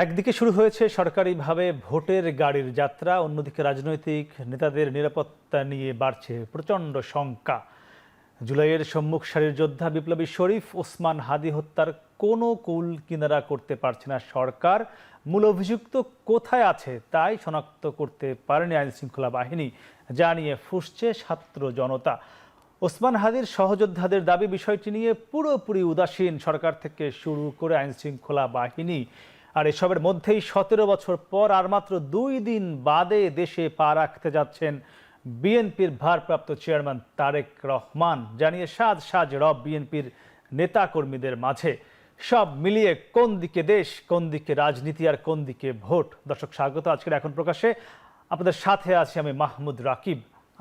একদিকে শুরু হয়েছে সরকারিভাবে ভোটের গাড়ির যাত্রা, অন্যদিকে রাজনৈতিক নেতাদের নিরাপত্তা নিয়ে বাড়ছে প্রচণ্ড শঙ্কা। জুলাইয়ের সম্মুখ সারির যোদ্ধা বিপ্লবী শরীফ ওসমান হাদী হত্যার কোনো কুল কিনারা করতে পারছে না সরকার। মূল অভিযুক্ত কোথায় আছে তাই শনাক্ত করতে পারেনি আইনশৃঙ্খলা বাহিনী, যা নিয়ে ফুঁসছে ছাত্র জনতা। ওসমান হাদীর সহযোদ্ধাদের দাবি, বিষয়টি নিয়ে পুরোপুরি উদাসীন সরকার থেকে শুরু করে আইনশৃঙ্খলা বাহিনী। আর এসবের মধ্যেই 17 বছর পর আর মাত্র 2 দিন বাদে দেশে পা রাখতে যাচ্ছেন বিএনপির ভারপ্রাপ্ত চেয়ারম্যান তারেক রহমান, জানিয়ে সাজ সাজ রব বিএনপির নেতাকর্মীদের মাঝে। সব মিলিয়ে কোন দিকে দেশ, কোন দিকে রাজনীতি আর কোন দিকে ভোট। দর্শক স্বাগত আজকের এখন প্রকাশে। আপনাদের সাথে আছি আমি মাহমুদ রাকিব।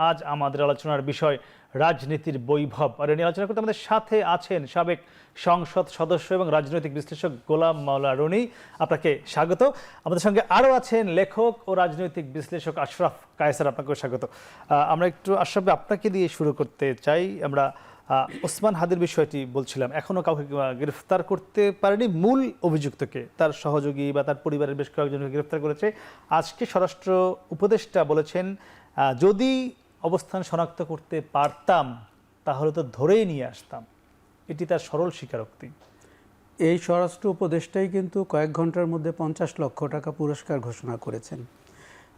আজ আমাদের আলোচনার বিষয় রাজনীতির বৈভব। আর এই আলোচনা করতে আমাদের সাথে আছেন সাবেক সংসদ সদস্য এবং রাজনৈতিক বিশ্লেষক গোলাম মাওলা রনি। আপনাকে স্বাগত। আমাদের সঙ্গে আরও আছেন লেখক ও রাজনৈতিক বিশ্লেষক আশরাফ কায়েসার। আপনাকেও স্বাগত। আমরা একটু আশরাফ আপনাকে দিয়ে শুরু করতে চাই। আমরা ওসমান হাদীর বিষয়টি বলছিলাম, এখনও কাউকে গ্রেফতার করতে পারেনি। মূল অভিযুক্তকে, তার সহযোগী বা তার পরিবারের বেশ কয়েকজনকে গ্রেফতার করেছে। আজকে স্বরাষ্ট্র উপদেষ্টা বলেছেন, যদি অবস্থান শনাক্ত করতে পারতাম তাহলে তো ধরেই নিয়ে আসতাম। এটি তার সরল স্বীকারোক্তি। এই স্বরাষ্ট্র উপদেষ্টাই কিন্তু কয়েক ঘন্টার মধ্যে 50 লক্ষ টাকা পুরস্কার ঘোষণা করেছেন।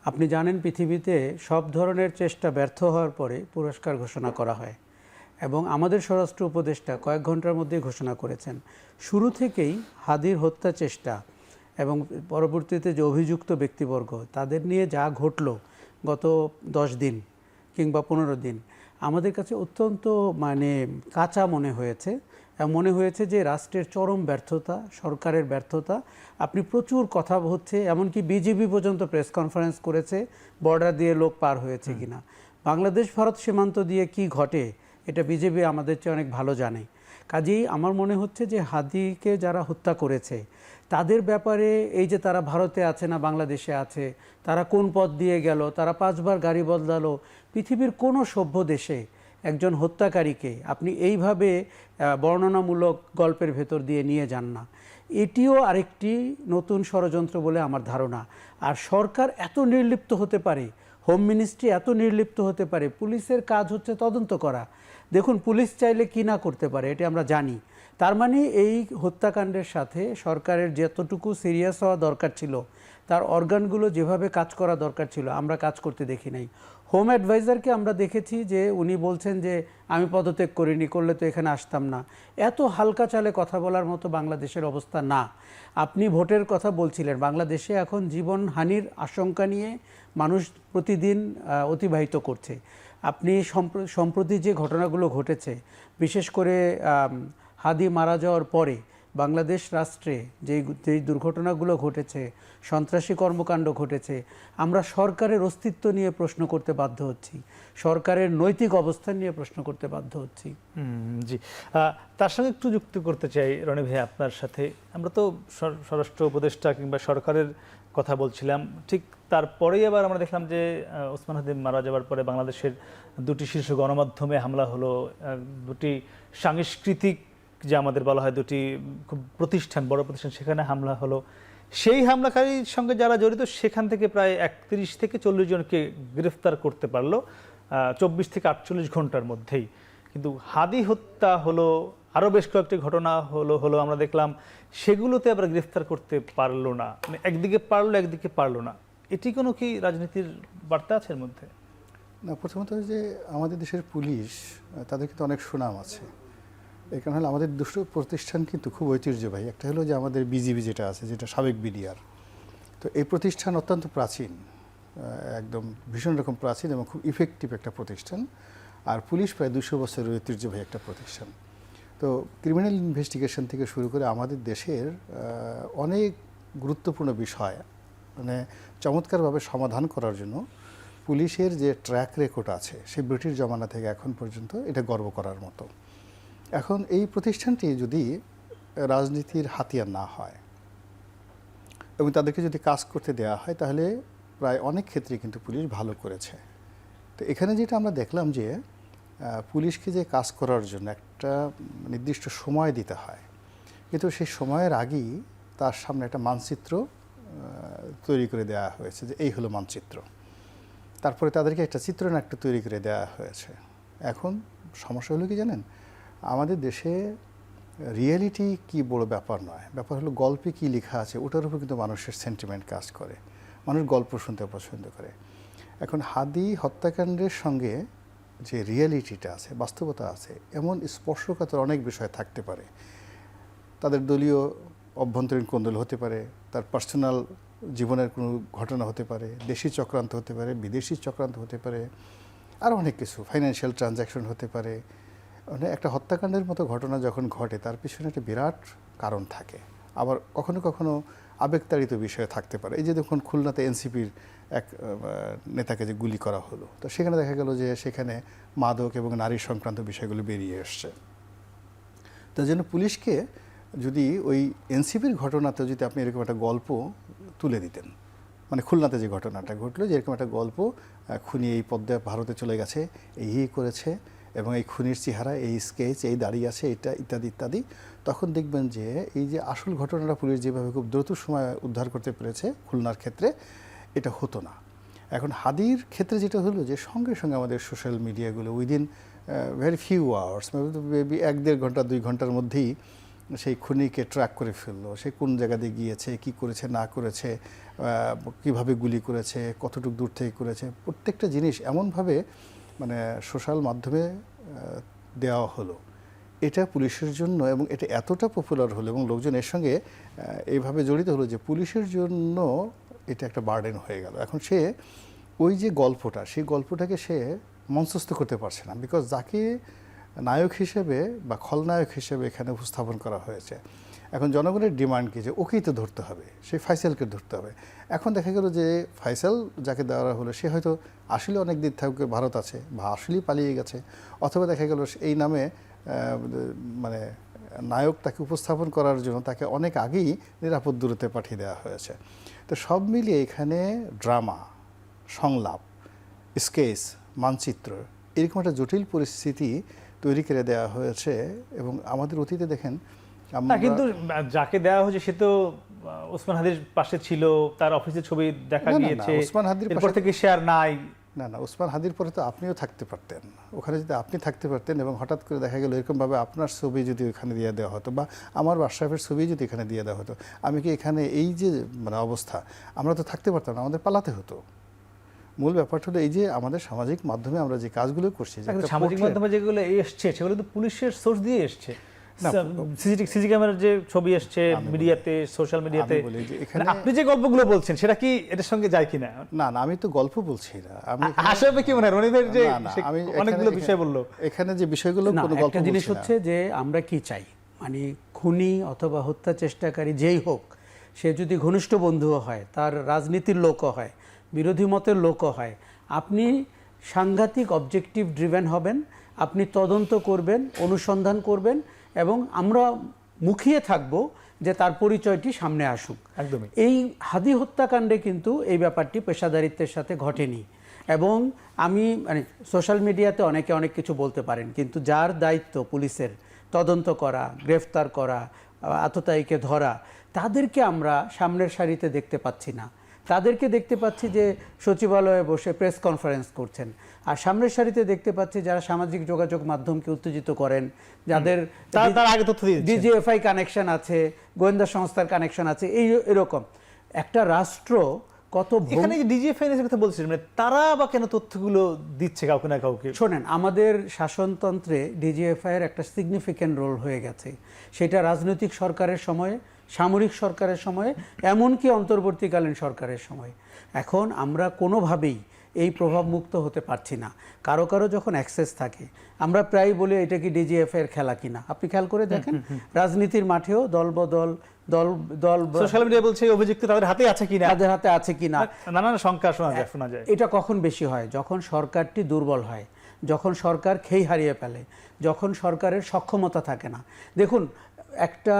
আপনি জানেন, পৃথিবীতে সব ধরনের চেষ্টা ব্যর্থ হওয়ার পরে পুরস্কার ঘোষণা করা হয়, এবং আমাদের স্বরাষ্ট্র উপদেষ্টা কয়েক ঘন্টার মধ্যে ঘোষণা করেছেন। শুরু থেকেই হাদীর হত্যা চেষ্টা এবং পরবর্তীতে যে অভিযুক্ত ব্যক্তিবর্গ, তাদের নিয়ে যা ঘটলো গত 10 দিন কিংবা 15 দিন, আমাদের কাছে অত্যন্ত কাঁচা মনে হয়েছে। মনে হয়েছে যে রাষ্ট্রের চরম ব্যর্থতা, সরকারের ব্যর্থতা। আপনি প্রচুর কথা হচ্ছে, এমনকি বিজিবি পর্যন্ত প্রেস কনফারেন্স করেছে বর্ডার দিয়ে লোক পার হয়েছে কিনা। বাংলাদেশ ভারত সীমান্ত দিয়ে কি ঘটে এটা বিজেপি আমাদের চেয়ে অনেক ভালো জানে। কাজেই আমার মনে হচ্ছে যে হাদীকে যারা হত্যা করেছে তাদের ব্যাপারে, এই যে তারা ভারতে আছে না বাংলাদেশে আছে, তারা কোন পথ দিয়ে গেল, তারা 5 বার গাড়ি বদলালো, পৃথিবীর কোনো সভ্য দেশে একজন হত্যাকারীকে আপনি এইভাবে বর্ণনামূলক গল্পের ভেতর দিয়ে নিয়ে যান না। এটিও আরেকটি নতুন ষড়যন্ত্র বলে আমার ধারণা। আর সরকার এত নির্লিপ্ত হতে পারে, হোম মিনিস্ট্রি এত নির্লিপ্ত হতে পারে, পুলিশের কাজ হচ্ছে তদন্ত করা। দেখুন, পুলিশ চাইলে কি না করতে পারে এটি আমরা জানি। তার মানে এই হত্যাকাণ্ডের সাথে সরকারের যতটুকু সিরিয়াস হওয়া দরকার ছিল, তার অর্গানগুলো যেভাবে কাজ করা দরকার ছিল, আমরা কাজ করতে দেখি নাই। হোম অ্যাডভাইজারকে আমরা দেখেছি যে উনি বলছেন যে আমি পদত্যাগ করিনি, করলে তো এখানে আসতাম না। এত হালকা চালে কথা বলার মতো বাংলাদেশের অবস্থা না। আপনি ভোটের কথা বলছিলেন, বাংলাদেশে এখন জীবনহানির আশঙ্কা নিয়ে মানুষ প্রতিদিন অতিবাহিত করছে। আপনি সম্প্রতি যে ঘটনাগুলো ঘটেছে, বিশেষ করে হাদী মারা যাওয়ার পরে বাংলাদেশ রাষ্ট্রে যেই দুর্ঘটনাগুলো ঘটেছে, সন্ত্রাসী কর্মকাণ্ড ঘটেছে, আমরা সরকারের অস্তিত্ব নিয়ে প্রশ্ন করতে বাধ্য হচ্ছি, সরকারের নৈতিক অবস্থান নিয়ে প্রশ্ন করতে বাধ্য হচ্ছি। জি, তার সঙ্গে একটু যুক্ত করতে চাই রনি ভাই আপনার সাথে। আমরা তো স্বরাষ্ট্র উপদেষ্টা কিংবা সরকারের কথা বলছিলাম, ঠিক তারপরেই আবার আমরা দেখলাম যে ওসমান হাদী মারা যাওয়ার পরে বাংলাদেশের 2টি শীর্ষ গণমাধ্যমে হামলা হলো, 2টি সাংস্কৃতিক, যে আমাদের বলা হয় 2টি খুব প্রতিষ্ঠান, বড় প্রতিষ্ঠান, সেখানে হামলা হলো। সেই হামলাকারীর সঙ্গে যারা জড়িত সেখান থেকে প্রায় 31 থেকে 40 জনকে গ্রেফতার করতে পারলো 24 থেকে 48 ঘন্টার মধ্যেই। কিন্তু হাদী হত্যা হলো, আরও বেশ কয়েকটি ঘটনা হলো আমরা দেখলাম, সেগুলোতে আবার গ্রেফতার করতে পারলো না। মানে একদিকে পারলো, একদিকে পারলো না। এটি কোনো কি রাজনীতির বার্তা আছে এর মধ্যে? না, প্রথমত যে আমাদের দেশের পুলিশ, তাদের কিন্তু অনেক সুনাম আছে। এই কারণে হলো আমাদের দুটো প্রতিষ্ঠান কিন্তু খুব ঐতিহ্যবাহী। একটা হলো যে আমাদের বিজিবি যেটা আছে, যেটা সাবেক বিডিআর। তো এই প্রতিষ্ঠান অত্যন্ত প্রাচীন, একদম ভীষণ রকম প্রাচীন এবং খুব ইফেক্টিভ একটা প্রতিষ্ঠান। আর পুলিশ প্রায় 200 বছরের ঐতিহ্যবাহী একটা প্রতিষ্ঠান। তো ক্রিমিনাল ইনভেস্টিগেশন থেকে শুরু করে আমাদের দেশের অনেক গুরুত্বপূর্ণ বিষয় চমৎকারভাবে সমাধান করার জন্য পুলিশের যে ট্র্যাক রেকর্ড আছে, সেই ব্রিটিশ জমানা থেকে এখন পর্যন্ত এটা গর্ব করার মতো। এখন এই প্রতিষ্ঠানটি যদি রাজনীতির হাতিয়ার না হয় এবং তাদেরকে যদি কাজ করতে দেওয়া হয়, তাহলে প্রায় অনেক ক্ষেত্রে কিন্তু পুলিশ ভালো করেছে। তো এখানে যেটা আমরা দেখলাম যে পুলিশকে যে কাজ করার জন্য একটা নির্দিষ্ট সময় দিতে হয়, কিন্তু সেই সময়ের আগেই তার সামনে একটা মানচিত্র তৈরি করে দেওয়া হয়েছে যে এই হলো মানচিত্র। তারপরে তাদেরকে একটা চিত্রনাট্য তৈরি করে দেওয়া হয়েছে। এখন সমস্যা হলো কি জানেন, আমাদের দেশে রিয়েলিটি কি বড় ব্যাপার নয়, ব্যাপার হলো গল্পে কি লেখা আছে ওটার উপর কিন্তু মানুষের সেন্টিমেন্ট কাজ করে, মানুষ গল্প শুনতে পছন্দ করে। এখন হাদি হত্যাকাণ্ডের সঙ্গে যে রিয়েলিটিটা আছে, বাস্তবতা আছে, এমন স্পর্শকাতর অনেক বিষয় থাকতে পারে। তাদের দলীয় অভ্যন্তরীণ কোন্দল হতে পারে, তার পার্সোনাল জীবনের কোনো ঘটনা হতে পারে, দেশি চক্রান্ত হতে পারে, বিদেশি চক্রান্ত হতে পারে, আর অনেক কিছু, ফাইন্যান্সিয়াল ট্রানজ্যাকশন হতে পারে। মানে একটা হত্যাকাণ্ডের মতো ঘটনা যখন ঘটে তার পিছনে একটা বিরাট কারণ থাকে। আবার কখনো কখনো আবেগতাড়িত বিষয় থাকতে পারে। এই যে দেখুন খুলনাতে এনসিপির এক নেতাকে যে গুলি করা হলো, তো সেখানে দেখা গেল যে সেখানে মাদক এবং নারী সংক্রান্ত বিষয়গুলো বেরিয়ে এসছে। তার জন্য পুলিশকে যদি ওই এনসিপির ঘটনাতে যদি আপনি এরকম একটা গল্প তুলে দিতেন, মানে খুলনাতে যে ঘটনাটা ঘটলো, যে এরকম একটা গল্প, খুনি এই পদ্মা ভারতে চলে গেছে, এই করেছে এবং এই খুনির চেহারা, এই স্কেচ, এই দাড়ি আছে, এটা ইত্যাদি ইত্যাদি, তখন দেখবেন যে এই যে আসল ঘটনাটা পুলিশ যেভাবে খুব দ্রুত সময় উদ্ধার করতে পেরেছে খুলনার ক্ষেত্রে, এটা হতো না। এখন হাদির ক্ষেত্রে যেটা হলো যে সঙ্গে সঙ্গে আমাদের সোশ্যাল মিডিয়াগুলো within very few hours, maybe 1-1.5 ঘন্টা 2 ঘন্টার মধ্যেই সেই খুনিকে ট্র্যাক করে ফেললো। সে কোন জায়গা দিয়ে গিয়েছে, কি করেছে না করেছে, কিভাবে গুলি করেছে, কতটুকু দূর থেকে করেছে, প্রত্যেকটা জিনিস এমনভাবে মানে সোশ্যাল মাধ্যমে দেওয়া হলো। এটা পুলিশের জন্য, এবং এটা এতটা পপুলার হলো এবং লোকজন এর সঙ্গে এইভাবে জড়িত হলো যে পুলিশের জন্য এটা একটা বার্ডেন হয়ে গেল। এখন সে ওই যে গল্পটা, সেই গল্পটাকে সে মঞ্চস্থ করতে পারছে না, বিকজ যাকে নায়ক হিসেবে বা খলনায়ক হিসেবে এখানে উপস্থাপন করা হয়েছে। এখন জনগণের ডিমান্ড কি, যে ওকেই তো ধরতে হবে, সেই ফাইসালকে ধরতে হবে। এখন দেখা গেল যে ফাইসাল যাকে দেওয়া হলো সে হয়তো আসলে অনেক দিন থেকে ভারত আছে বা আসলেই পালিয়ে গেছে, অথবা দেখা গেল এই নামে মানে নায়ক তাকে উপস্থাপন করার জন্য তাকে অনেক আগেই নিরাপদ দূরত্বে পাঠিয়ে দেওয়া হয়েছে। তো সব মিলিয়ে এখানে ড্রামা, সংলাপ, স্কেচ, মানচিত্র, এরকম একটা জটিল পরিস্থিতি তৈরি করে দেওয়া হয়েছে। এবং আমাদের অতীতে দেখেন কিন্তু যাকে দেওয়া হয়েছে সে তো ওসমান হাদির পাশে ছিল, তার অফিসের ছবি দেখা গিয়েছে, ওসমান হাদির এরপর থেকে শেয়ার নাই। না, ওসমান হাদির পরে তো আপনিও থাকতে পারতেন ওখানে, যদি আপনি থাকতে পারতেন এবং হঠাৎ করে দেখা গেল এরকমভাবে আপনার ছবি যদি ওখানে দিয়ে দেওয়া হতো বা আমার বাসাফের ছবি যদি এখানে দিয়ে দেওয়া হতো, আমি কি এখানে এই যে মানে অবস্থা, আমরা তো থাকতে পারতাম না, আমাদের পালাতে হতো। মূল ব্যাপারটা হলো এই যে আমাদের সামাজিক মাধ্যমে আমরা যে কাজগুলো করছি, সামাজিক মাধ্যমে যেগুলো এসছে সেগুলো তো পুলিশের সোর্স দিয়ে এসছে। সিসি ক্যামেরার যে ছবি এসছে মিডিয়াতে, সোশ্যাল মিডিয়াতে, আপনি যে গল্পগুলো বলছেন সেটা কি এটার সঙ্গে যায় কিনা? না, আমি তো গল্প বলছি না। আমি আসলে কি মনে হয় রনিদের যে অনেকগুলো বিষয় বললো, এখানে যে বিষয়গুলো কোনো গল্প একটা জিনিস হচ্ছে যে আমরা কি চাই, মানে খুনি অথবা হত্যা চেষ্টাকারী যেই হোক, সে যদি ঘনিষ্ঠ বন্ধুও হয়, তার রাজনীতির লোকও হয়, বিরোধী মতের লোকও হয়, আপনি সাংঘাতিক অবজেক্টিভ ড্রিভেন হবেন, আপনি তদন্ত করবেন, অনুসন্ধান করবেন, এবং আমরা মুখিয়ে থাকব যে তার পরিচয়টি সামনে আসুক। একদমই। এই হাদি হত্যাকাণ্ডে কিন্তু এই ব্যাপারটি পেশাদারিত্বের সাথে ঘটেনি। এবং আমি মানে সোশ্যাল মিডিয়াতে অনেকে অনেক কিছু বলতে পারেন, কিন্তু যার দায়িত্ব পুলিশের তদন্ত করা, গ্রেফতার করা, আততায়ীকে ধরা, তাদেরকে আমরা সামনের সারিতে দেখতে পাচ্ছি না। তাদেরকে দেখতে পাচ্ছি যে সচিবালয়ে বসে প্রেস কনফারেন্স করছেন, আর সামনের সারিতে দেখতে পাচ্ছি যারা সামাজিক যোগাযোগ মাধ্যমকে উত্তেজিত করেন, যাদের ডিজিএফআই কানেকশন আছে, গোয়েন্দা সংস্থার কানেকশন আছে, এরকম একটা রাষ্ট্র কত। এখানে ডিজিএফআই এর কথা বলছিলেন, মানে তারা বা কেন তথ্যগুলো দিচ্ছে কাউকে না কাউকে? শোনেন, আমাদের শাসনতন্ত্রে ডিজিএফআই এর একটা সিগনিফিক্যান্ট রোল হয়ে গেছে। সেটা রাজনৈতিক সরকারের সময়ে, সামরিক সরকারের সময়ে, এমনকি অন্তর্বর্তীকালীন সরকারের সময়। এখন আমরা কোনোভাবেই এই প্রভাব মুক্ত হতে পারছি না। কারো কারো যখন অ্যাক্সেস থাকে, আমরা প্রায় বলি এটা কি ডিজিএফআই এর খেলা কিনা। আপনি খেয়াল করে দেখেন, রাজনীতির মাঠেও দলবদল, দল সোশ্যাল মিডিয়া বলছে অভিযুক্ত তাদের হাতে আছে কিনা, তাদের হাতে আছে কিনা, নানান সংখ্যা শোনা যায়। এটা কখন বেশি হয়? যখন সরকারটি দুর্বল হয়, যখন সরকার খেই হারিয়ে ফেলে, যখন সরকারের সক্ষমতা থাকে না। দেখুন, একটা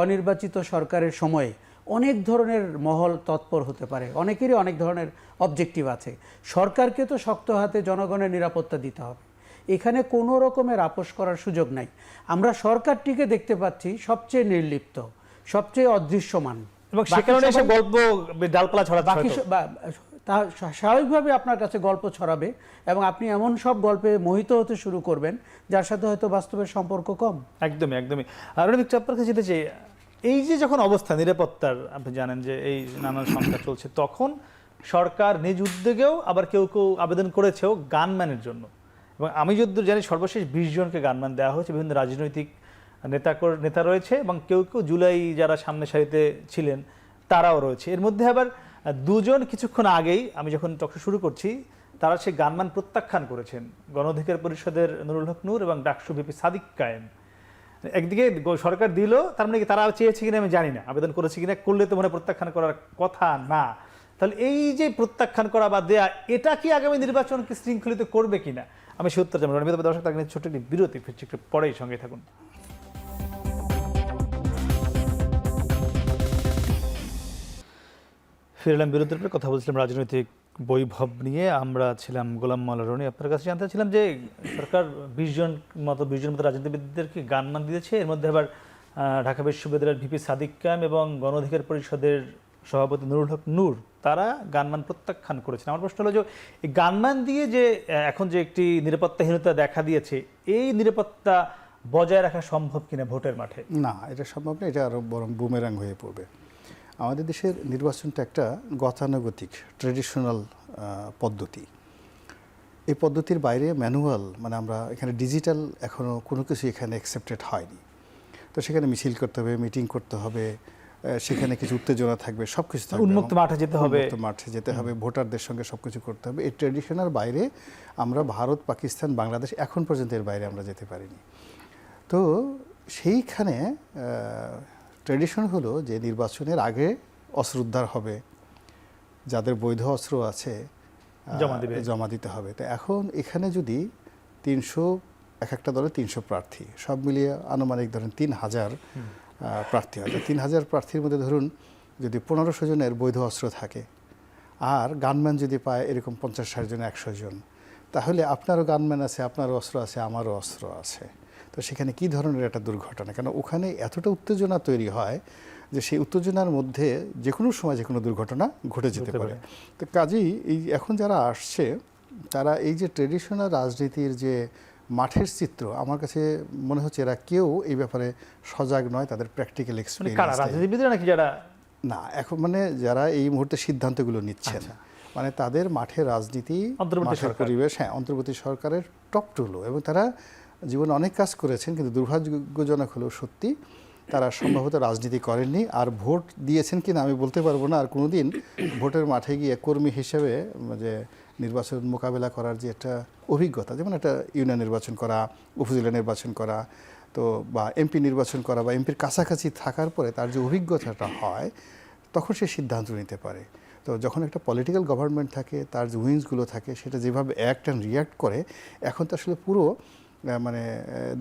অনির্বাচিত সরকারের সময়ে অনেক ধরনের মহল তৎপর হতে পারে, অনেকেরই অনেক ধরনের অবজেক্টিভ আছে। সরকারকে তো শক্ত হাতে জনগণের নিরাপত্তা দিতে হবে, এখানে কোনো রকমের আপোষ করার সুযোগ নাই। আমরা সরকারটিকে দেখতে পাচ্ছি সবচেয়ে নির্লিপ্ত, সবচেয়ে অদৃশ্যমান। এবং সে কারণে এসব গল্প ডালপালা ছড়াচ্ছে বাকি হয়তো। তা স্বাভাবিকভাবে আপনার কাছে গল্প ছড়াবে এবং আপনি এমন সব গল্পে মোহিত হতে শুরু করবেন যার সাথে হয়তো বাস্তবের সম্পর্ক কম। একদমই একদমই। আর একটু আপনার কাছে যেতে চাই, এই যে যখন অবস্থা নিরাপত্তার, আপনি জানেন যে এই নানান সংখ্যা চলছে, তখন সরকার নিজ উদ্যোগেও আবার কেউ কেউ আবেদন করেছেও গানম্যানের জন্য, এবং আমি যতদূর জানি সর্বশেষ 20 জনকে গানম্যান দেওয়া হয়েছে। বিভিন্ন রাজনৈতিক নেতা রয়েছে এবং কেউ কেউ জুলাই যারা সামনে সারিতে ছিলেন তারাও রয়েছে। এর মধ্যে আবার 2 জন কিছুক্ষণ আগেই আমি যখন টকশো শুরু করছি, তারা সেই গানম্যান প্রত্যাখ্যান করেছেন। গণ অধিকার পরিষদের নুরুল হক নূর এবং ডাকসু ভিপি সাদিক কায়েম। একদিকে সরকার দিল, তার মানে কি তারা চেয়েছে কিনা আমি জানি না, আবেদন করেছে কিনা, করলে তো মনে প্রত্যাখ্যান করার কথা না। তাহলে এই যে প্রত্যাখ্যান করা বা দেয়া, এটা কি আগামী নির্বাচনকে শৃঙ্খলিত করবে কিনা, আমি সে উত্তর জানবো। রণমিত দর্শক, তাকে নিয়ে ছোট্ট একটি বিরতি, ফিরছি একটু পরেই, সঙ্গে থাকুন। ফিরলাম বিরতির পরে, কথা বলছিলাম রাজনৈতিক বৈভব নিয়ে। আমরা ছিলাম গোলাম মাওলা রনি। আপনার কাছে জানতে চাচ্ছিলাম যে সরকার 20 জন মতো রাজনীতিবিদদেরকে গানম্যান দিয়েছে। এর মধ্যে আবার ঢাকা বিশ্ববিদ্যালয়ের ভিপি সাদিক কায়েম এবং গণ অধিকার পরিষদের সভাপতি নুরুল হক নূর, তারা গানম্যান প্রত্যাখ্যান করেছেন। আমার প্রশ্ন হলো যে এই গানম্যান দিয়ে যে এখন যে একটি নিরাপত্তাহীনতা দেখা দিয়েছে, এই নিরাপত্তা বজায় রাখা সম্ভব কিনা ভোটের মাঠে? না, এটা সম্ভব না। এটা আরও বরং বুমেরাং হয়ে পড়বে। আমাদের দেশের নির্বাচনটা একটা গতানুগতিক ট্রেডিশনাল পদ্ধতি। এই পদ্ধতির বাইরে ম্যানুয়াল, মানে আমরা এখানে ডিজিটাল এখনও কোনো কিছু এখানে অ্যাকসেপ্টেড হয়নি। তো সেখানে মিছিল করতে হবে, মিটিং করতে হবে, সেখানে কিছু উত্তেজনা থাকবে, সব কিছু থাকবে, উন্মুক্ত মাঠে যেতে হবে, ভোটারদের সঙ্গে সব কিছু করতে হবে। এই ট্রেডিশনের বাইরে আমরা ভারত, পাকিস্তান, বাংলাদেশ এখন পর্যন্ত এর বাইরে আমরা যেতে পারিনি। তো সেইখানে ট্রেডিশন হলো যে নির্বাচনের আগে অস্ত্র উদ্ধার হবে, যাদের বৈধ অস্ত্র আছে জমা দিতে হবে। তো এখন এখানে যদি 300, এক একটা দলে 300 প্রার্থী, সব মিলিয়ে আনুমানিক ধরেন 3000 প্রার্থী হয়। 3000 প্রার্থীর মধ্যে ধরুন যদি 1500 জনের বৈধ অস্ত্র থাকে, আর গানম্যান যদি পায় এরকম 50-60 জন, 100 জন, তাহলে আপনারও গানম্যান আছে, আপনারও অস্ত্র আছে, আমারও অস্ত্র আছে। তো সেখানে কি ধরনের একটা দুর্ঘটনা, কেন ওখানে এতটা উত্তেজনা তৈরি হয় যে সেই উত্তেজনার মধ্যে যে কোনো সময় যে কোনো দুর্ঘটনা ঘটে যেতে পারে। তো কাজেই এই এখন যারা আসছে, তারা এই যে ট্রেডিশনাল রাজনীতির যে মাঠের চিত্র, আমার কাছে মনে হচ্ছে এরা কেউ এই ব্যাপারে সজাগ নয়, তাদের প্র্যাকটিক্যাল এক্সপেরিয়েন্স রাজনীতিবিদরা নাকি যারা না, এখন মানে যারা এই মুহূর্তে সিদ্ধান্তগুলো নিচ্ছেন, মানে তাদের মাঠের রাজনীতি, মাঠের পরিবেশ, হ্যাঁ, অন্তর্বর্তী সরকারের টপ টুলো, এবং তারা জীবনে অনেক কাজ করেছেন, কিন্তু দুর্ভাগ্যজনক হলেও সত্যি তারা সম্ভবত রাজনীতি করেননি। আর ভোট দিয়েছেন কিনা আমি বলতে পারবো না। আর কোনোদিন ভোটের মাঠে গিয়ে কর্মী হিসেবে যে নির্বাচন মোকাবেলা করার যে একটা অভিজ্ঞতা, যেমন একটা ইউনিয়ন নির্বাচন করা, উপজেলা নির্বাচন করা, তো বা এমপি নির্বাচন করা, বা এমপির কাছাকাছি থাকার পরে তার যে অভিজ্ঞতাটা হয়, তখন সে সিদ্ধান্ত নিতে পারে। তো যখন একটা পলিটিক্যাল গভর্নমেন্ট থাকে, তার যে উইংসগুলো থাকে, সেটা যেভাবে অ্যাক্ট অ্যান্ড রিয়াক্ট করে, এখন তো আসলে পুরো মানে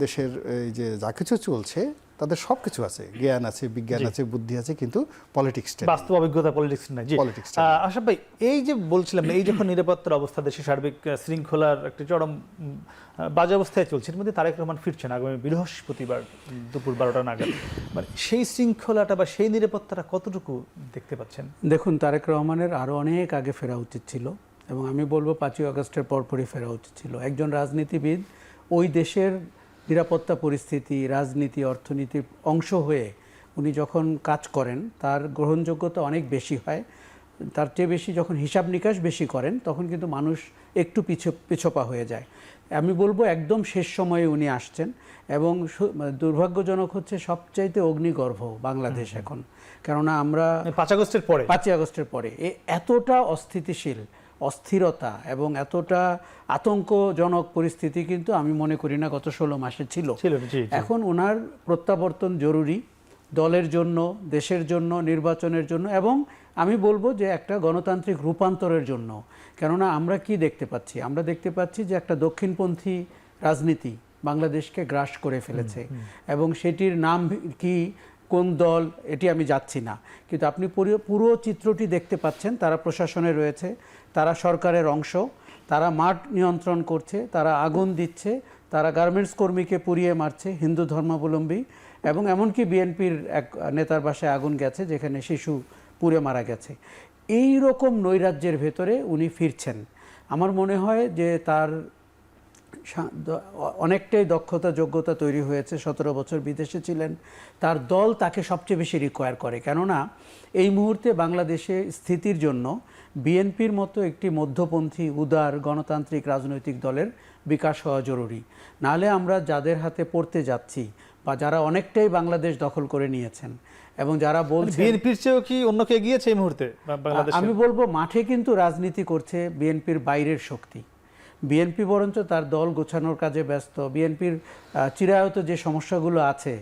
দেশের এই যে যা কিছু চলছে, তাদের সব কিছু আছে, জ্ঞান আছে, বিজ্ঞান আছে, বুদ্ধি আছে, কিন্তু পলিটিক্সটা, বাস্তব অভিজ্ঞতা পলিটিক্স নাই। জি, আশরাফ ভাই, এই যে বলছিলাম, এই যখন নিরাপত্তার অবস্থা, দেশে সার্বিক শৃঙ্খলার একটি চরম বাজে অবস্থায় চলছে, এর মধ্যে তারেক রহমান ফিরছেন আগামী বৃহস্পতিবার দুপুর 12টা নাগাদ, মানে সেই শৃঙ্খলাটা বা সেই নিরাপত্তাটা কতটুকু দেখতে পাচ্ছেন? দেখুন, তারেক রহমানের আরও অনেক আগে ফেরা উচিত ছিল, এবং আমি বলবো 5ই আগস্টের পরপরই ফেরা উচিত ছিল। একজন রাজনীতিবিদ ওই দেশের নিরাপত্তা পরিস্থিতি, রাজনীতি, অর্থনীতির অংশ হয়ে উনি যখন কাজ করেন, তার গ্রহণযোগ্যতা অনেক বেশি হয়। তার চেয়ে বেশি যখন হিসাব নিকাশ বেশি করেন, তখন কিন্তু মানুষ একটু পিছপা হয়ে যায়। আমি বলবো একদম শেষ সময়ে উনি আসছেন, এবং দুর্ভাগ্যজনক হচ্ছে সবচাইতে অগ্নিগর্ভ বাংলাদেশ এখন, কেননা আমরা 5ই আগস্টের পরে এতটা অস্থিতিশীল, অস্থিরতা এবং এতটা আতঙ্কজনক পরিস্থিতি কিন্তু আমি মনে করি না গত 16 মাসে ছিল। এখন ওনার প্রত্যাবর্তন জরুরি, দলের জন্য, দেশের জন্য, নির্বাচনের জন্য, এবং আমি বলবো যে একটা গণতান্ত্রিক রূপান্তরের জন্য। কেননা আমরা কি দেখতে পাচ্ছি? আমরা দেখতে পাচ্ছি যে একটা দক্ষিণপন্থী রাজনীতি বাংলাদেশকে গ্রাস করে ফেলেছে, এবং সেটির নাম কি, কোন দল, এটি আমি যাচ্ছি না, কিন্তু আপনি পুরো চিত্রটি দেখতে পাচ্ছেন। তারা প্রশাসনে রয়েছে, তারা সরকারের অংশ, তারা মাঠ নিয়ন্ত্রণ করছে, তারা আগুন দিচ্ছে, তারা গার্মেন্টস কর্মীকে পুড়িয়ে মারছে, হিন্দু ধর্মাবলম্বী, এবং এমনকি বিএনপির এক নেতার বাসায় আগুন গেছে, যেখানে শিশু পুড়ে মারা গেছে। এই রকম নৈরাজ্যের ভেতরে উনি ফিরছেন। আমার মনে হয় যে তার অনেকটাই দক্ষতা যোগ্যতা তৈরি হয়েছে, 17 বছর বিদেশে ছিলেন, তার দল তাকে সবচেয়ে বেশি রিকোয়ার করে। কেননা এই মুহূর্তে বাংলাদেশে স্থিতির জন্য বিএনপির মতো একটি মধ্যপন্থী উদার গণতান্ত্রিক রাজনৈতিক দলের বিকাশ হওয়া জরুরি। নাহলে আমরা যাদের হাতে পড়তে যাচ্ছি বা যারা অনেকটাই বাংলাদেশ দখল করে নিয়েছেন এবং যারা বলছেন, বিএনপির চেয়েও কি অন্যকে এগিয়েছে এই মুহূর্তে বাংলাদেশে? আমি বলবো মাঠে কিন্তু রাজনীতি করছে বিএনপির বাইরের শক্তি। বিএনপি বরঞ্চ তার দল গোছানোর কাজে ব্যস্ত। বিএনপির চিরায়ত যে সমস্যাগুলো আছে,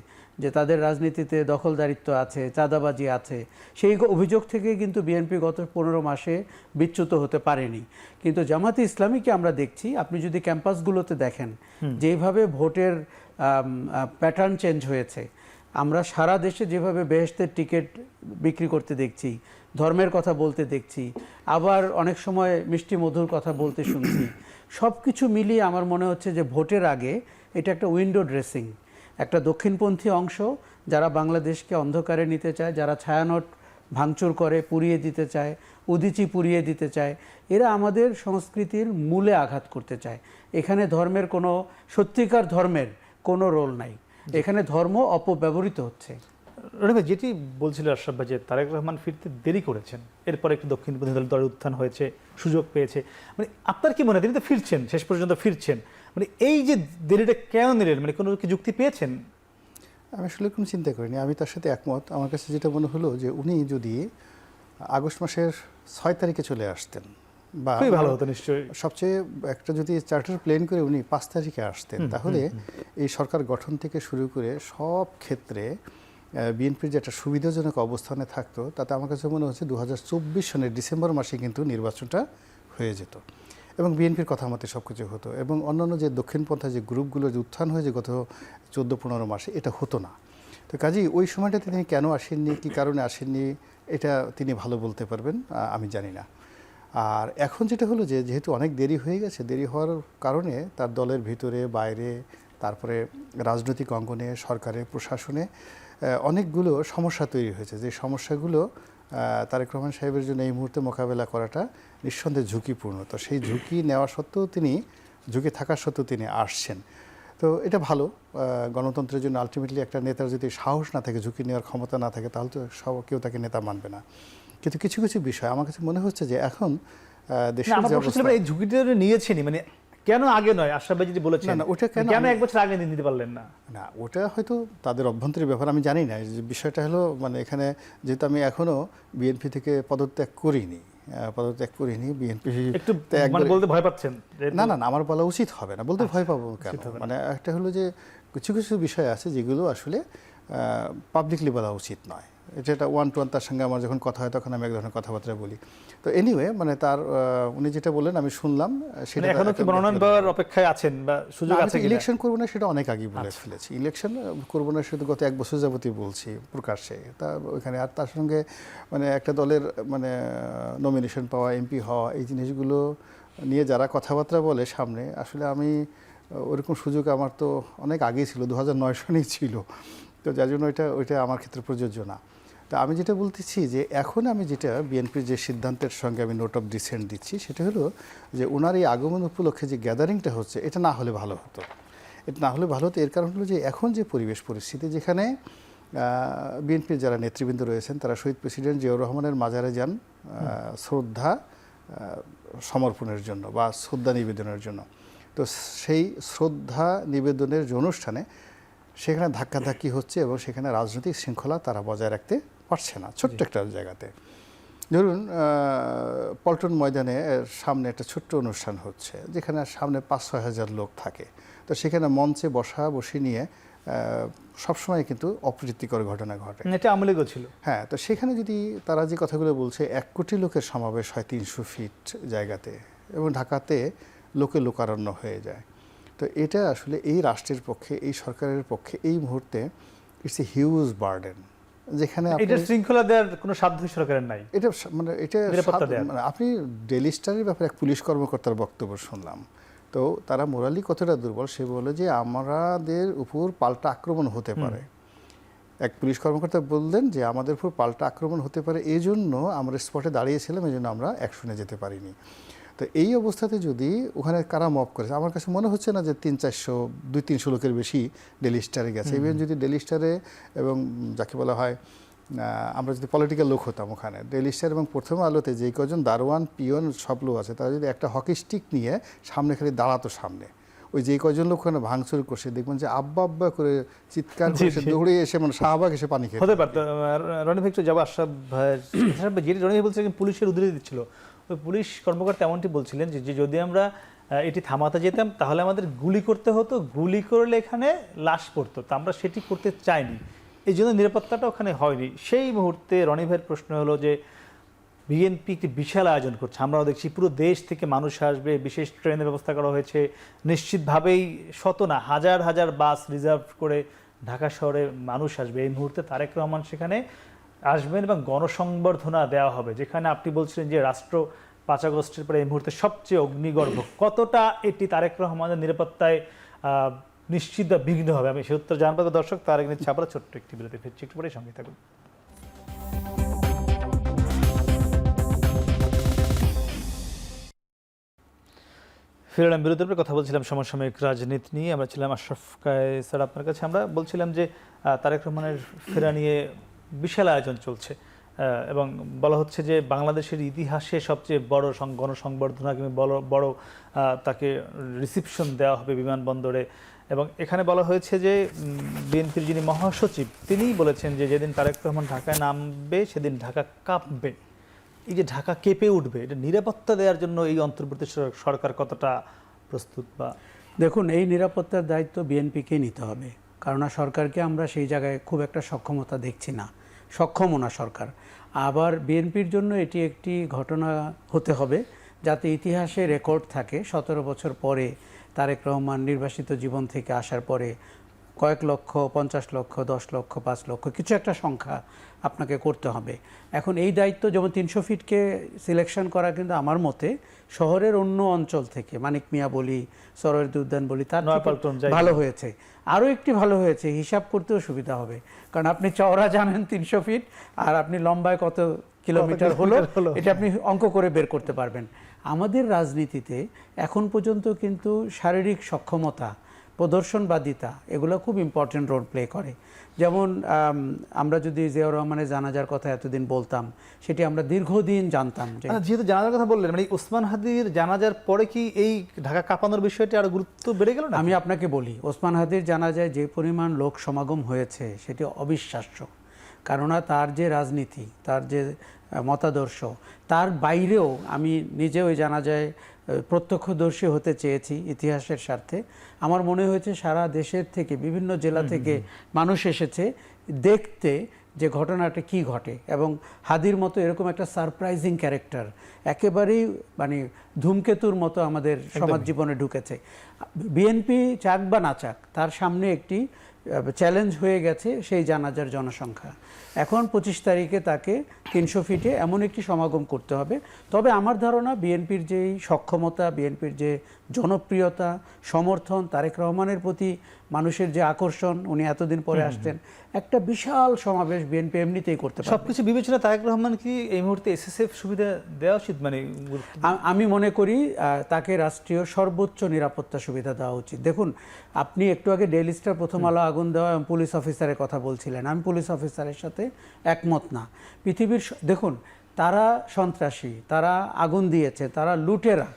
যে তাদের রাজনীতিতে দখলদারিত্ব আছে, চাঁদাবাজি আছে, সেই অভিযোগ থেকে কিন্তু বিএনপি গত 15 মাসে বিচ্যুত হতে পারেনি। কিন্তু জামাতে ইসলামীকে আমরা দেখছি, আপনি যদি ক্যাম্পাসগুলোতে দেখেন যেভাবে ভোটের প্যাটার্ন চেঞ্জ হয়েছে, আমরা সারা দেশে যেভাবে বেহেশতের টিকিট বিক্রি করতে দেখছি, ধর্মের কথা বলতে দেখছি, আবার অনেক সময় মিষ্টি মধুর কথা বলতে শুনছি, সব কিছু মিলিয়ে আমার মনে হচ্ছে যে ভোটের আগে এটা একটা উইন্ডো ড্রেসিং, একটা দক্ষিণপন্থী অংশ যারা বাংলাদেশকে অন্ধকারে নিতে চায়, যারা ছায়ানট ভাঙচুর করে পুড়িয়ে দিতে চায়, উদিচি পুড়িয়ে দিতে চায়, এরা আমাদের সংস্কৃতির মূলে আঘাত করতে চায়। এখানে ধর্মের কোনো, সত্যিকার ধর্মের কোনো রোল নাই, এখানে ধর্ম অপব্যবহৃত হচ্ছে। রনি ভাই, যেটি বলছিল আশরাফ ভাই যে তারেক রহমান ফিরতে দেরি করেছেন, এরপরে একটি দক্ষিণপন্থী দলের উত্থান হয়েছে, সুযোগ পেয়েছে, মানে আপনার কি মনে হয় তিনি তো ফিরছেন, শেষ পর্যন্ত ফিরছেন, মানে এই যে দেরিটা কেন নিলেন, মানে কোনো কি যুক্তি পেয়েছেন? আমি আসলে কোনো চিন্তা করিনি, আমি তার সাথে একমত। আমার কাছে যেটা মনে হলো যে উনি যদি আগস্ট মাসের 6 তারিখে চলে আসতেন বা খুবই ভালো হতো নিশ্চয়ই। সবচেয়ে একটা যদি চার্টার প্লেন করে উনি 5 তারিখে আসতেন, তাহলে এই সরকার গঠন থেকে শুরু করে সব ক্ষেত্রে বিএনপির যে একটা সুবিধাজনক অবস্থানে থাকতো, তাতে আমার কাছে মনে হচ্ছে 2024 সনের ডিসেম্বর মাসে কিন্তু নির্বাচনটা হয়ে যেত এবং বিএনপির কথা মতে সব কিছু হতো এবং অন্যান্য যে দক্ষিণপন্থা যে গ্রুপগুলো যে উত্থান হয়েছে গত 14-15 মাসে, এটা হতো না। তো কাজেই ওই সময়টাতে তিনি কেন আসেননি, কী কারণে আসেননি, এটা তিনি ভালো বলতে পারবেন, আমি জানি না। আর এখন যেটা হলো যে যেহেতু অনেক দেরি হয়ে গেছে, দেরি হওয়ার কারণে তার দলের ভিতরে বাইরে, তারপরে রাজনৈতিক অঙ্গনে, সরকারে, প্রশাসনে অনেকগুলো সমস্যা তৈরি হয়েছে, যে সমস্যাগুলো তারেক রহমান সাহেবের জন্য এই মুহূর্তে মোকাবেলা করাটা নিঃসন্দেহে ঝুঁকিপূর্ণ। তো সেই ঝুঁকি নেওয়া সত্ত্বেও তিনি, ঝুঁকি থাকা সত্ত্বেও তিনি আসছেন। তো এটা ভালো। গণতন্ত্রের জন্য আলটিমেটলি একটা নেতার যদি সাহস না থাকে, ঝুঁকি নেওয়ার ক্ষমতা না থাকে, তাহলে তো কেউ তাকে নেতা মানবে না। কিন্তু কিছু কিছু বিষয় আমার কাছে মনে হচ্ছে যে এখন দেশের যে অবস্থা, এই ঝুঁকিটা নিয়েছেনই, মানে কেন আগে নয়? আশরাফ ভাই যদি বলেছেন, না ওটা কেন 1 বছর আগে নিতে পারলেন না? না, ওটা হয়তো তাদের অভ্যন্তরীণ ব্যাপার, আমি জানি না। যে বিষয়টা হলো, মানে এখানে যেহেতু আমি এখনো বিএনপি থেকে পদত্যাগ করিনি, বিএনপি একটু মানে বলতে ভয় পাচ্ছেন? না না, আমার বলা উচিত হবে না, বলতে ভয় পাবো কেন? মানে একটা হলো যে কিছু কিছু বিষয় আছে যেগুলো আসলে পাবলিকলি বলা উচিত নয়। এটা 1-to-1 তার সঙ্গে আমার যখন কথা হয় তখন আমি এক ধরনের কথাবার্তা বলি। তো এনিওয়ে, মানে তার উনি যেটা বললেন আমি শুনলাম, সেটা এখনো কি মনোনয়ন পাওয়ার অপেক্ষায় আছেন বা সুযোগ আছে কিনা? ইলেকশন করবো না সেটা অনেক আগেই বলে ফেলেছি। ইলেকশন করবো না সেটা গত 1 বছর যাবতই বলছি প্রকাশ্যে। তা ওইখানে আর তার সঙ্গে মানে একটা দলের মানে নমিনেশন পাওয়া, এমপি হওয়া, এই জিনিসগুলো নিয়ে যারা কথাবার্তা বলে সামনে, আসলে আমি ওরকম সুযোগ আমার তো অনেক আগেই ছিল, 2009 সনেই ছিল। তো যার জন্য ওইটা আমার ক্ষেত্রে প্রযোজ্য না। তা আমি যেটা বলতেছি যে এখন আমি যেটা বিএনপির যে সিদ্ধান্তের সঙ্গে আমি নোট অফ ডিসেন্ট দিচ্ছি, সেটা হলো যে ওনার এই আগমন উপলক্ষে যে গ্যাদারিংটা হচ্ছে, এটা না হলে ভালো হতো। এটা না হলে ভালো হতো এর কারণ হলো যে এখন যে পরিবেশ পরিস্থিতি, যেখানে বিএনপির যারা নেতৃবৃন্দ রয়েছেন তারা শহীদ প্রেসিডেন্ট জিয়াউর রহমানের মাজারে যান শ্রদ্ধা সমর্পণের জন্য বা শ্রদ্ধা নিবেদনের জন্য। তো সেই শ্রদ্ধা নিবেদনের যে অনুষ্ঠানে সেখানে ধাক্কাধাক্কি হচ্ছে এবং সেখানে রাজনৈতিক শৃঙ্খলা তারা বজায় রাখতে পারছে না। ছোট্ট একটা জায়গাতে, ধরুন পল্টন ময়দানে সামনে একটা ছোট্ট অনুষ্ঠান হচ্ছে, যেখানে সামনে 5-6 হাজার লোক থাকে। তো সেখানে মঞ্চে বসি নিয়ে সবসময় কিন্তু অপ্রীতিকর ঘটনা ঘটে। এটা আমলেগো ছিল। হ্যাঁ, তো সেখানে যদি তারা যে কথাগুলো বলছে, 1 কোটি লোকের সমাবেশ হয় 300 ফিট জায়গাতে, এবং ঢাকাতে লোকে লোকারণ্য হয়ে যায়। তো এটা আসলে এই রাষ্ট্রের পক্ষে, এই সরকারের পক্ষে এই মুহূর্তে ইটস এ হিউজ বার্ডেন, যেখানে এটা শৃঙ্খলা দেওয়ার কোনো সাধ্য সরকারের নাই। এটা মানে আপনি ডেইলি স্টারের ব্যাপারে এক পুলিশ কর্মকর্তার বক্তব্য শুনলাম। তো তারা মোরালি কতটা দুর্বল, সে বলে যে আমাদের উপর পাল্টা আক্রমণ হতে পারে। এক পুলিশ কর্মকর্তা বললেন যে আমাদের উপর পাল্টা আক্রমণ হতে পারে, এই জন্য আমরা স্পটে দাঁড়িয়েছিলাম, এই জন্য আমরা অ্যাকশনে যেতে পারিনি। তো এই অবস্থাতে যদি ওখানে কারা মব করেছে, আমার কাছে মনে হচ্ছে না যে 200-300 লোকের বেশি ডেইলি স্টারে গেছে। ইভেন যদি ডেইলি স্টারে এবং যাকে বলা হয় আমরা যদি পলিটিক্যাল লোক হতাম ওখানে, ডেইলি স্টার এবং প্রথম আলোতে যে কজন দারোয়ান পিয়ন সব লোক আছে, তারা যদি একটা হকি স্টিক নিয়ে সামনে খালি দাঁড়াতো, সামনে ওই যে কজন লোক ওখানে ভাঙচুর করছে, দেখবেন যে আব্বা আব্বা করে চিৎকার করছে, দৌড়ে এসে মানে শাহবাগ এসে পানি খেয়ে হতে পারতো। রনি ভাই একটু যাবো আশরাফ ভাই, যেটি রনি ভাই বলছে পুলিশের উদ্ধৃতি দিচ্ছিল, ওই পুলিশ কর্মকর্তা এমনটি বলছিলেন যে যদি আমরা এটি থামাতে যেতাম তাহলে আমাদের গুলি করতে হতো, গুলি করলে এখানে লাশ পড়তো, তা আমরা সেটি করতে চাইনি, এই জন্য নিরাপত্তাটা ওখানে হয়নি। সেই মুহূর্তে রনি ভাইয়ের প্রশ্ন হলো যে বিএনপি একটি বিশাল আয়োজন করছে, আমরাও দেখছি পুরো দেশ থেকে মানুষ আসবে, বিশেষ ট্রেনের ব্যবস্থা করা হয়েছে, নিশ্চিতভাবেই শত না হাজার হাজার বাস রিজার্ভ করে ঢাকা শহরে মানুষ আসবে। এই মুহূর্তে তারেক রহমান সেখানে আসবেন এবং গণসংবর্ধনা দেওয়া হবে, যেখানে আপনি বলছিলেন যে রাষ্ট্র 5 আগস্টের পরে এই মুহূর্তে সবচেয়ে অগ্নিগর্ভ, কতটা এটি তারেক রহমানের নিরাপত্তায় নিশ্চিত বা বিঘ্ন হবে, আমি সে উত্তর জানবো। দর্শক, তার আগে ছাপড়া ছোট্ট একটি বিরতি, ফিরছি একটু পরে, সঙ্গে থাকুন। ফিরলাম বিরতির পরে, কথা বলছিলাম সমসাময়িক রাজনীতি নিয়ে। আমরা ছিলাম আশরাফ কায়সার আপনার কাছে। আমরা বলছিলাম যে তারেক রহমানের ফেরা নিয়ে বিশাল আয়োজন চলছে এবং বলা হচ্ছে যে বাংলাদেশের ইতিহাসে সবচেয়ে বড় গণসংবর্ধনা কিংবা বড় তাকে রিসিপশন দেওয়া হবে বিমানবন্দরে। এবং এখানে বলা হয়েছে যে বিএনপির যিনি মহাসচিব তিনিই বলেছেন যে যেদিন তারেক রহমান ঢাকায় নামবে সেদিন ঢাকা কাঁপবে। এই যে ঢাকা কেঁপে উঠবে, এটা নিরাপত্তা দেওয়ার জন্য এই অন্তর্বর্তী সরকার কতটা প্রস্তুত? বা দেখুন, এই নিরাপত্তার দায়িত্ব বিএনপিকে নিতে হবে, কারণ সরকারকে আমরা সেই জায়গায় খুব একটা সক্ষমতা দেখছি না, সক্ষমও না সরকার। আবার বিএনপির জন্য এটি একটি ঘটনা হতে হবে যাতে ইতিহাসে রেকর্ড থাকে, 17 বছর পরে তারেক রহমান নির্বাসিত জীবন থেকে আসার পরে কয়েক লক্ষ, 50 লক্ষ, 10 লক্ষ, 5 লক্ষ, কিছু একটা সংখ্যা আপনাকে করতে হবে। এখন এই দায়িত্ব, যেমন 300 ফিটকে সিলেকশন করা কিন্তু আমার মতে শহরের অন্য অঞ্চল থেকে, মানিক মিয়া বলি, সরোয়ার্দী উদ্যান বলি, তার ভালো হয়েছে। আরও একটি ভালো হয়েছে, হিসাব করতেও সুবিধা হবে, কারণ আপনি চওড়া জানেন 300 ফিট আর আপনি লম্বায় কত কিলোমিটার হলো এটা আপনি অঙ্ক করে বের করতে পারবেন। আমাদের রাজনীতিতে এখন পর্যন্ত কিন্তু শারীরিক সক্ষমতা, প্রদর্শনবাদিতা, এগুলো খুব ইম্পর্টেন্ট রোল প্লে করে। যেমন আমরা যদি জিয়াউর রহমানের জানাজার কথা এতদিন বলতাম, সেটি আমরা দীর্ঘদিন জানতাম। যেহেতু জানাজার কথা বললেন, মানে ওসমান হাদির জানাজার পরে কি এই ঢাকা কাঁপানোর বিষয়টি আরো গুরুত্ব বেড়ে গেল না? আমি আপনাকে বলি, ওসমান হাদির জানাজায় যে পরিমাণ লোক সমাগম হয়েছে সেটি অবিশ্বাস্য। কেননা তার যে রাজনীতি, তার যে মতাদর্শ, তার বাইরেও আমি নিজে ওই জানাজায় প্রত্যক্ষদর্শী হতে চেয়েছি ইতিহাসের স্বার্থে। আমার মনে হয়েছে সারা দেশের থেকে, বিভিন্ন জেলা থেকে মানুষ এসেছে দেখতে যে ঘটনাটা কি ঘটে। এবং হাদির মতো এরকম একটা সারপ্রাইজিং ক্যারেক্টার একেবারেই মানে ধূমকেতুর মতো আমাদের সমাজ জীবনে ঢুকেছে। বিএনপি চাক বা না চাক, তার সামনে একটি চ্যালেঞ্জ হয়ে গেছে সেই জানাজার জনসংখ্যা। এখন 25 তারিখে তাকে 300 ফিটে এমন একটি সমাগম করতে হবে। তবে আমার ধারণা বিএনপির যেই সক্ষমতা, বিএনপির যে জনপ্রিয়তা, সমর্থন, তারেক রহমানের প্রতি মানুষের যে আকর্ষণ, উনি এতদিন পরে আসছেন, একটা বিশাল সমাবেশ বিএনপি এমনিতেই করতে পারে। সবকিছু বিবেচনা তারেক রহমান কি এই মুহূর্তে এসএসএফ সুবিধা দেওয়া উচিত? মানে আমি মনে করি তাকে রাষ্ট্রীয় সর্বোচ্চ নিরাপত্তা সুবিধা দেওয়া উচিত। দেখুন, আপনি একটু আগে ডেইলি স্টার, প্রথম আলো আগুন দেওয়া এবং পুলিশ অফিসারের কথা বলছিলেন, আমি পুলিশ অফিসারের সাথে একমত না। পৃথিবীর দেখুন, তারা সন্ত্রাসী, তারা আগুন দিয়েছে, তারা লুটেরা,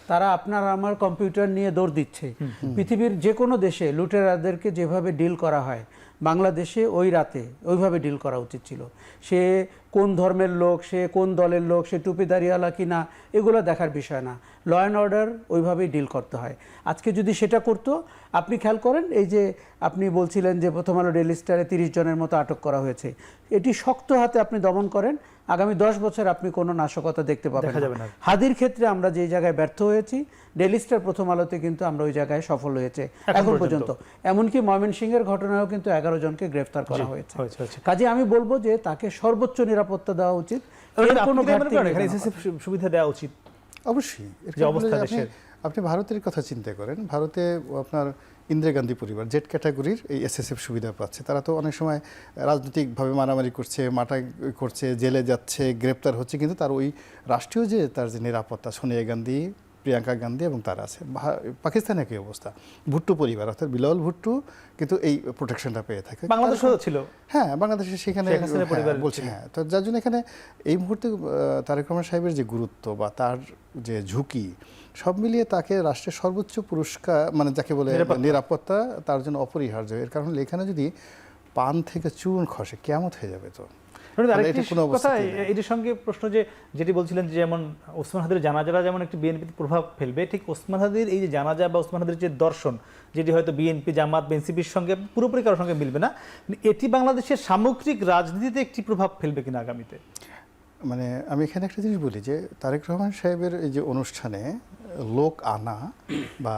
তারা আপনার আমার কম্পিউটার নিয়ে দৌড় দিচ্ছে। পৃথিবীর যে কোনো দেশে লুটেরাদেরকে যেভাবে ডিল করা হয়, বাংলাদেশে ওই রাতে ওইভাবে ডিল করা উচিত ছিল। সে কোন ধর্মের লোক, সে কোন দলের লোক, সে টুপিদারিওয়ালা কি না, এগুলো দেখার বিষয় না। ল অ্যান্ড অর্ডার ওইভাবেই ডিল করতে হয়। আজকে যদি সেটা করতো, আপনি খেয়াল করেন, এই যে আপনি বলছিলেন যে প্রথম আলো ডেইলি স্টারে 30 জনের মতো আটক করা হয়েছে, এটি শক্ত হাতে আপনি দমন করেন, আগামী 10 বছর আপনি কোনো নাশকতা দেখতে পাবেন না। হাদির ক্ষেত্রে আমরা যে জায়গায় ব্যর্থ হয়েছি, ডেইলি স্টার প্রথম আলোতে কিন্তু আমরা ওই জায়গায় সফল হয়েছে এখন পর্যন্ত। এমনকি ময়মনসিংহের ঘটনায়ও কিন্তু 11 জনকে গ্রেফতার করা হয়েছে। কাজে আমি বলবো যে তাকে সর্বোচ্চ নিরাপত্তা দেওয়া উচিত, সুবিধা দেওয়া উচিত অবশ্যই। আপনি ভারতের কথা চিন্তা করেন, ভারতে আপনার ইন্দিরা গান্ধী পরিবার জেড ক্যাটাগরির এই এসএসএফ সুবিধা পাচ্ছে। তারা তো অনেক সময় রাজনৈতিকভাবে মারামারি করছে, মাটা করছে, জেলে যাচ্ছে, গ্রেপ্তার হচ্ছে, কিন্তু তার ওই রাষ্ট্রীয় যে তার যে নিরাপত্তা, সোনিয়া গান্ধী, প্রিয়াঙ্কা গান্ধী এবং তারা আছে। পাকিস্তানে একই অবস্থা, ভুট্টো পরিবার অর্থাৎ বিলাল ভুট্টো কিন্তু এই প্রোটেকশনটা পেয়ে থাকে। বাংলাদেশেও ছিল। হ্যাঁ, বাংলাদেশে সেখানে শেখ হাসিনার পরিবার বলছে। হ্যাঁ, তো যার জন্য এখানে এই মুহূর্তে তারেক রহমান সাহেবের যে গুরুত্ব বা তার যে ঝুঁকি, সব মিলিয়ে তাকে রাষ্ট্রের সর্বোচ্চ পুরস্কার মানে যাকে বলে নিরাপত্তা তার জন্য অপরিহার্য। এর কারণে এখানে যদি পান থেকে চুন খসে কিয়ামত হয়ে যাবে। তো এটির সঙ্গে প্রশ্ন যেটি বলছিলেন যে যেমন ওসমান হাদির জানাজা যেমন একটি বিএনপিতে প্রভাব ফেলবে, ঠিক ওসমান হাদির এই যে জানাজা বা ওসমান হাদির যে দর্শন, যেটি হয়তো বিএনপি, জামাত, এনসিপির সঙ্গে পুরোপুরি কারোর সঙ্গে মিলবে না, এটি বাংলাদেশের সামগ্রিক রাজনীতিতে একটি প্রভাব ফেলবে কিনা আগামীতে? মানে আমি এখানে একটা জিনিস বলি যে তারেক রহমান সাহেবের এই যে অনুষ্ঠানে লোক আনা বা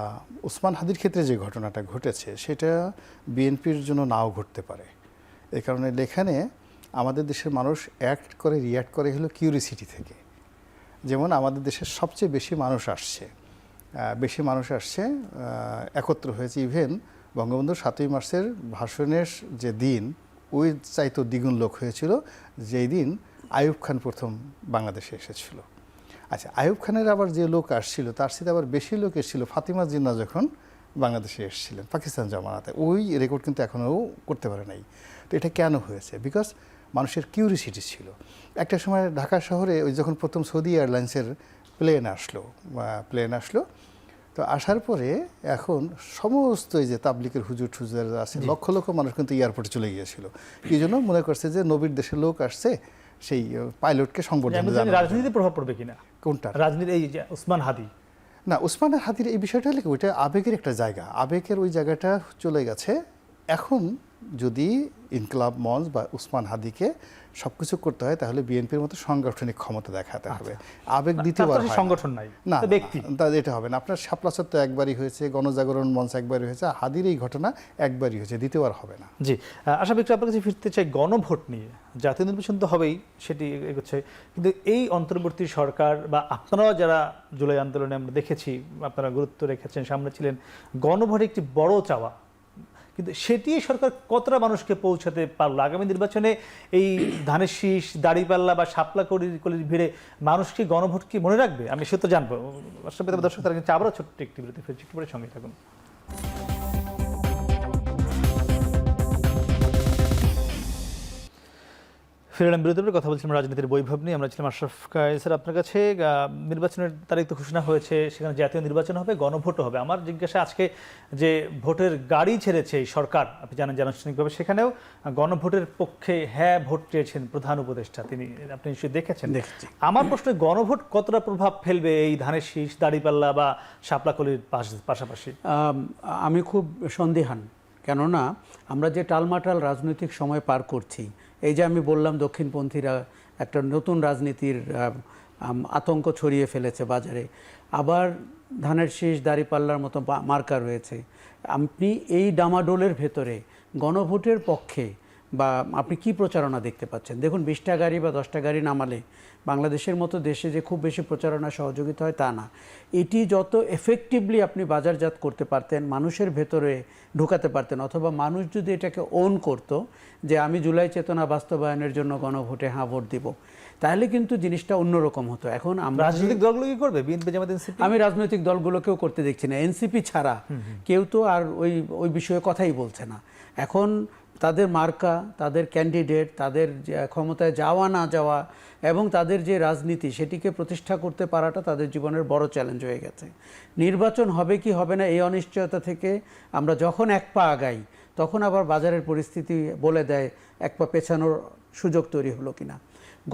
ওসমান হাদির ক্ষেত্রে যে ঘটনাটা ঘটেছে সেটা বিএনপির জন্য নাও ঘটতে পারে। এই কারণে এখানে আমাদের দেশের মানুষ অ্যাক্ট করে, রিয়্যাক্ট করে হলো কিউরিসিটি থেকে। যেমন আমাদের দেশের সবচেয়ে বেশি মানুষ আসছে একত্র হয়েছে। ইভেন বঙ্গবন্ধুর 7ই মার্চের ভাষণের যে দিন, ওই চাইতো দ্বিগুণ লোক হয়েছিল যেই দিন আইয়ুব খান প্রথম বাংলাদেশে এসেছিল। আচ্ছা, আইয়ুব খানের আবার যে লোক আসছিল তার সাথে আবার বেশি লোক এসেছিল ফাতিমা জিন্নাহ যখন বাংলাদেশে এসেছিলেন পাকিস্তান জামানাতে। ওই রেকর্ড কিন্তু এখনও করতে পারে নাই। তো এটা কেন হয়েছে? বিকজ মানুষের কিউরিসিটি ছিল। একটা সময় ঢাকা শহরে ওই যখন প্রথম সৌদি এয়ারলাইন্সের প্লেন আসলো, তো আসার পরে এখন সমস্ত এই যে তাবলিকের হুজুর আছে লক্ষ লক্ষ মানুষ কিন্তু এয়ারপোর্টে চলে গিয়েছিল। কি জন্য? মনে করছে যে নবীর দেশের লোক আসছে, সেই পাইলটকে সংবর্ধনা জানানো। রাজনীতিতে প্রভাব পড়বে কিনা? কোনটা রাজনীতি? এই যে ওসমান হাদি না, ওসমান হাদির এই বিষয়টা হলে ওইটা আবেগের একটা জায়গা, আবেগের ওই জায়গাটা চলে গেছে। এখন যদি ইনকলাব মঞ্চ বা ওসমান হাদিকে সবকিছু করতে হয় তাহলে বিএনপির মতো সাংগঠনিক ক্ষমতা দেখাতে হবে। আবেগ দ্বিতীয়বার সংগঠন নাই, না, ব্যক্তি এটা হবে না। আপনার শাপলা চত্বর একবারই হয়েছে, গণজাগরণ মঞ্চ একবারই হয়েছে, হাদির এই ঘটনা একবারই হয়েছে, দ্বিতীয়বার হবে না। জি, আশা ব্যক্তি আপনার কাছে ফিরতে চাই গণভোট নিয়ে। জাতীয় নির্বাচন তো হবেই, সেটি এগোচ্ছে, কিন্তু এই অন্তর্বর্তী সরকার বা আপনারাও যারা জুলাই আন্দোলনে আমরা দেখেছি আপনারা গুরুত্ব রেখেছেন, সামনে ছিলেন, গণভোট একটি বড় চাওয়া, কিন্তু সেটি সরকার কতটা মানুষকে পৌঁছাতে পারলো? আগামী নির্বাচনে এই ধানের শীষ, দাড়িপাল্লা বা শাপলা কলির ভিড়ে মানুষ কি গণভোট কি মনে রাখবে? আমি সে তো জানবো। দর্শক তারা কিন্তু আবারও ছোট্ট একটি বিরতি, ফিরছি, একটু পরে সঙ্গে থাকুন। ফিরলাম বিরতির কথা বলছিলাম রাজনীতির বৈভব নিয়ে। আমরা ছিলাম আশরাফ কায়েসার আপনার কাছে। নির্বাচনের তারিখ তো ঘোষণা হয়েছে, সেখানে জাতীয় নির্বাচন হবে, গণভোটও হবে। আমার জিজ্ঞাসা, আজকে যে ভোটের গাড়ি ছেড়েছে এই সরকার, আপনি জানেন যে আনুষ্ঠানিকভাবে, সেখানেও গণভোটের পক্ষে হ্যাঁ ভোট চেয়েছেন প্রধান উপদেষ্টা, তিনি, আপনি নিশ্চয়ই দেখেছেন। আমার প্রশ্ন, গণভোট কতটা প্রভাব ফেলবে এই ধানের শীষ, দাড়িপাল্লা বা শাপলাকলির পাশাপাশি? আমি খুব সন্দিহান, কেননা আমরা যে টালমাটাল রাজনৈতিক সময় পার করছি, এই যে আমি বললাম দক্ষিণপন্থীরা একটা নতুন রাজনীতির আতঙ্ক ছড়িয়ে ফেলেছে বাজারে, আবার ধানের শীষ, দাড়িপাল্লার মতো মার্কা রয়েছে। আপনি এই ডামাডোলের ভেতরে গণভোটের পক্ষে বা আপনি কি প্রচারণা দেখতে পাচ্ছেন? দেখুন, 20টা গাড়ি বা 10টা গাড়ি নামালে বাংলাদেশের মতো দেশে যে খুব বেশি প্রচারণা সহযোগিতা হয় তা না। এটি যত এফেক্টিভলি আপনি বাজারজাত করতে পারতেন, মানুষের ভেতরে ঢোকাতে পারতেন, অথবা মানুষ যদি এটাকে ওন করতো যে আমি জুলাই চেতনা বাস্তবায়নের জন্য গণভোটে হ্যাঁ ভোট দিব, তাহলে কিন্তু জিনিসটা অন্যরকম হতো। এখন আমরা রাজনৈতিক দলগুলো কি করবে? বিএনপি, জামাত, এনসিপি? আমি রাজনৈতিক দলগুলোকেও করতে দেখছি না। এনসিপি ছাড়া কেউ তো আর ওই বিষয়ে কথাই বলছে না। এখন তাদের মার্কা, তাদের ক্যান্ডিডেট, তাদের ক্ষমতায় যাওয়া না যাওয়া এবং তাদের যে রাজনীতি, সেটিকে প্রতিষ্ঠা করতে পারাটা তাদের জীবনের বড় চ্যালেঞ্জ হয়ে গেছে। নির্বাচন হবে কি হবে না এই অনিশ্চয়তা থেকে আমরা যখন এক পা আগাই, তখন আবার বাজারের পরিস্থিতি বলে দেয় এক পা পেছানোর সুযোগ তৈরি হলো কিনা।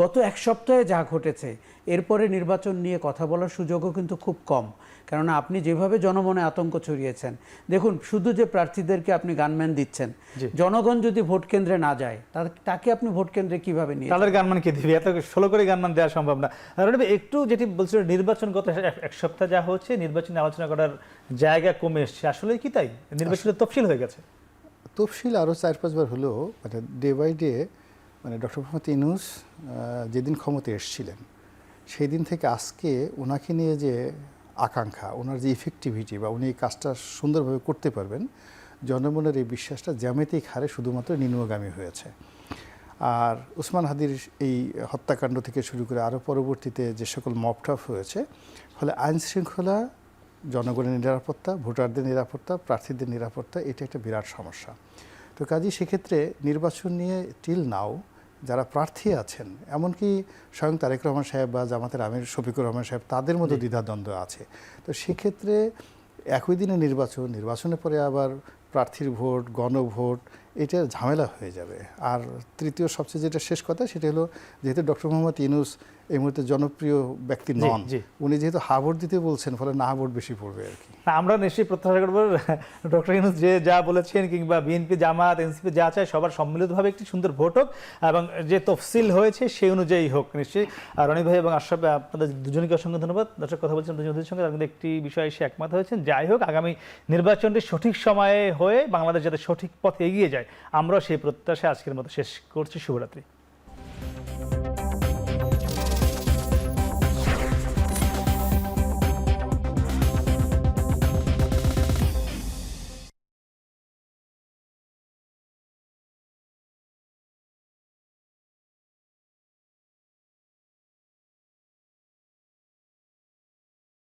গত এক সপ্তাহে যা ঘটেছে, এরপরে নির্বাচন নিয়ে কথা বলার সুযোগও কিন্তু খুব কম, কেননা আপনি যেভাবে জনমনে আতঙ্ক ছড়িয়েছেন। দেখুন, শুধু যে প্রার্থীদেরকে আপনি গানম্যান দিচ্ছেন, জনগণ যদি ভোট কেন্দ্রে না যায়, তাকে আপনি ভোট কেন্দ্রে কিভাবে নিয়ে, তাদের গানম্যান কে দিবে? এত 16 করে গানম্যান দেওয়া সম্ভব না। একটু যেটি বলছিল, নির্বাচন গত এক সপ্তাহ যা হচ্ছে, নির্বাচনে আলোচনা করার জায়গা কমে এসছে, আসলে কি তাই? নির্বাচনের তফসিল হয়ে গেছে, তফসিল আরও 4-5 বার হলো, মানে ডে বাই ডে, মানে ডক্টর মোহাম্মদ ইউনূস যেদিন ক্ষমতায় এসেছিলেন সেই দিন থেকে আজকে ওনাকে নিয়ে যে আকাঙ্ক্ষা, ওনার যে ইফেক্টিভিটি বা উনি এই কাজটা সুন্দরভাবে করতে পারবেন, জনমনের এই বিশ্বাসটা জ্যামিতিক হারে শুধুমাত্র নিম্নগামী হয়েছে। আর ওসমান হাদির এই হত্যাকাণ্ড থেকে শুরু করে আরও পরবর্তীতে যে সকল মপটপ হয়েছে, ফলে আইন শৃঙ্খলা, জনগণের নিরাপত্তা, ভোটারদের নিরাপত্তা, প্রার্থীদের নিরাপত্তা, এটা একটা বিরাট সমস্যা। তো কাজেই সেক্ষেত্রে নির্বাচন নিয়ে টিল নাও যারা প্রার্থী আছেন, এমনকি স্বয়ং তারেক রহমান সাহেব বা জামাতের আমির শফিকুর রহমান সাহেব, তাদের মধ্যে দ্বিধাদ্বন্দ্ব আছে। তো সেক্ষেত্রে একই দিনে নির্বাচনের পরে আবার প্রার্থীর ভোট, গণভোট, এটা ঝামেলা হয়ে যাবে। আর তৃতীয় সবচেয়ে যেটা শেষ কথা, সেটা হলো যেহেতু ডক্টর মোহাম্মদ ইউনূস এই মুহূর্তে জনপ্রিয় ব্যক্তি নন, উনি যেহেতু হা ভোট দিতে বলছেন, ফলে না ভোট বেশি পড়বে আর কি। আমরা নিশ্চয়ই প্রত্যাশা করবো ডক্টর ইউনূস যে যা বলেছেন, কিংবা বিএনপি, জামাত, এনসিপি যা চায়, সবার সম্মিলিতভাবে একটি সুন্দর ভোট হোক এবং যে তফসিল হয়েছে সেই অনুযায়ী হোক নিশ্চয়ই। আর রনি ভাই এবং আশরাফ, আপনাদের দুজনকে অসংখ্য ধন্যবাদ। দর্শক, কথা বলছেন দুজনের সঙ্গে, তার মধ্যে একটি বিষয়ে এসে একমত হয়েছেন। যাই হোক, আগামী নির্বাচনটি সঠিক সময়ে হয়ে বাংলাদেশ যাতে সঠিক পথে এগিয়ে যায়, আমরাও সেই প্রত্যাশা আজকের মতো শেষ করছি। শুভরাত্রি।